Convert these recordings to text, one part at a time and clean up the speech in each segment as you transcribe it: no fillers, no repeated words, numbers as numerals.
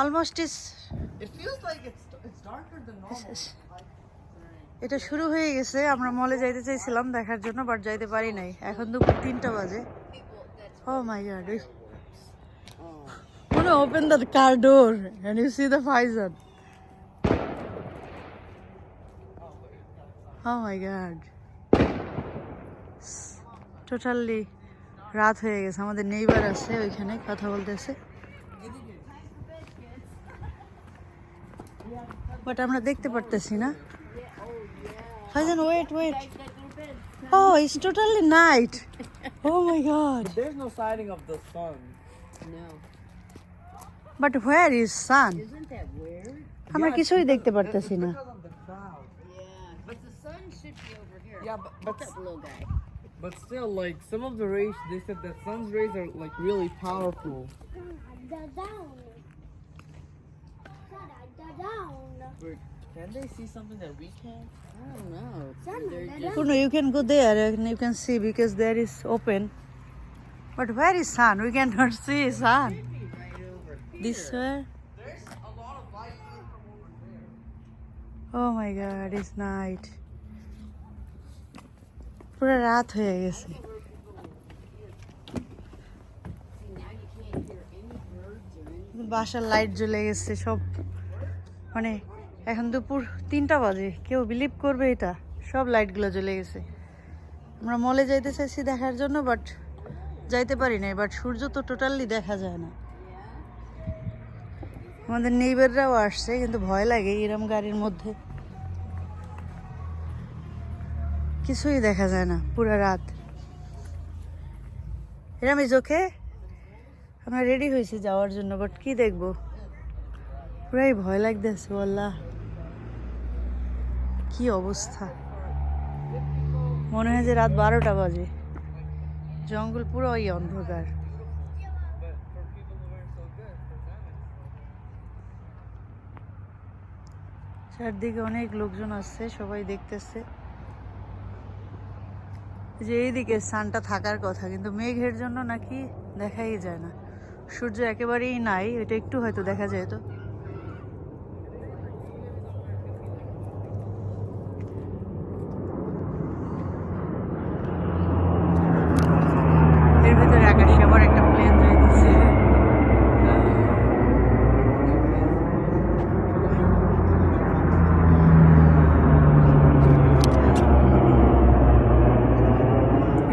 Almost is It feels like it's darker than normal. এটা শুরু হয়ে গেছে। আমরা মলে যাইতে চাইছিলাম দেখার জন্য, বাট যাইতে পারি নাই। এখন দুপুর 3টা বাজে। ও মাই god, wanna open the car door and you see the Faizan. Oh my god, totally রাত হয়ে গেছে। আমাদের নেইবার আছে ওইখানে কথা বলতেছে, বাট আমরা দেখতে পারতেছি না। Faizan, wait. Oh, it's totally night. Oh my god. But there's no sighting of the sun. No. But where is sun? Isn't that weird? আমরা কিছুই দেখতে পারতেছি না। Because of the cloud. Yeah. But the sun should be over here. Yeah, What's up, little guy? but still, like some of the rays, they said that sun's rays are like really powerful. Can they see something that we can't? I don't know. They're just Kuno, you can go there and you can see because there is open. But where is sun? We cannot see sun. right over here. This way. There's a lot of light coming from over there. Oh my god, it's night. পুরো রাত হয়ে গেছে। See, now you can't hear any birds or anything. বাসার light জ্বলে গেছে সব, মানে এখন দুপুর 3টা বাজে। কেউ বিলিভ করবে এটা? সব লাইটগুলো জ্বলে গেছে। আমরা মলে যাইতে চাইছি দেখার জন্য, বাট যাইতে পারি নাই। বাট সূর্য তো টোটালি দেখা যায় না। আমাদের নেইবাররাও আসছে, কিন্তু ভয় লাগে এরম গাড়ির মধ্যে, কিছুই দেখা যায় না পুরো রাত। এরম ইজ ওকে। আমরা রেডি হয়েছি যাওয়ার জন্য, বাট কি দেখবো, পুরাই ভয় লাগতেছে। আল্লাহ, কি অবস্থা! মনে হয় যে রাত 12টা বাজে। জঙ্গল পুরো ওই অন্ধকার। But for people who aren't so good, for them চারদিকে অনেক লোকজন আসছে, সবাই দেখতেছে। যে এইদিকে সানটা থাকার কথা, কিন্তু মেঘের জন্য নাকি দেখাই যায় না। সূর্য একেবারেই নাই, এটা একটু হয়তো দেখা যায়। তো এর ভিতরে আকাশে আবার একটা প্লেন যাইতেছে।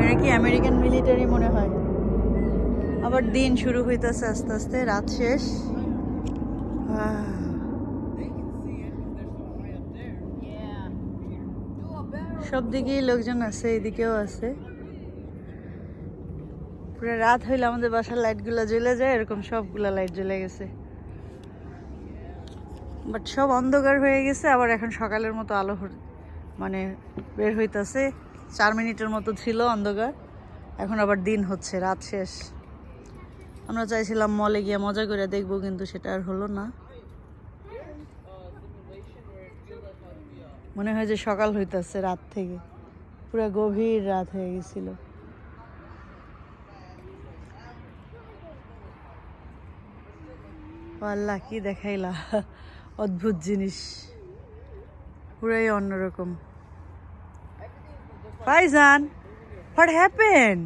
এটা কি আমেরিকান মিলিটারি মনে হয়। আবার দিন শুরু হইতেছে আস্তে আস্তে, রাত শেষ। Yeah. সব দিকেই লোকজন আছে, এদিকেও আছে। পুরো রাত হইলে আমাদের বাসার লাইটগুলো জ্বলে যায়, এরকম সবগুলা লাইট জ্বলে গেছে। বাট সব অন্ধকার হয়ে গেছে। আবার এখন সকালের মতো আলো মানে বের হইতাছে। 4 মিনিটের মতো ছিল অন্ধকার, এখন আবার দিন হচ্ছে, রাত শেষ। আমরা চাইছিলাম মলে গিয়ে মজা করে দেখবো, কিন্তু সেটা আর হলো না। মনে হয় যে সকাল হইতাছে রাত থেকে, পুরো গভীর রাত হয়ে গেছিল। আল্লাহ, কি দেখাইলা অদ্ভুত জিনিস, পুরাই অন্যরকম। Faizan, what happened?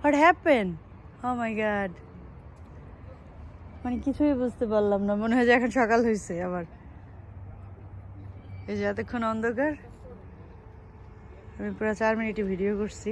What happened? Oh my god, মানে কিছুই বুঝতে পারলাম না। মনে হয় যে এখন সকাল হয়েছে আবার। এই যে এতক্ষণ অন্ধকার। আমি পুরো 4 মিনিটে ভিডিও করছি।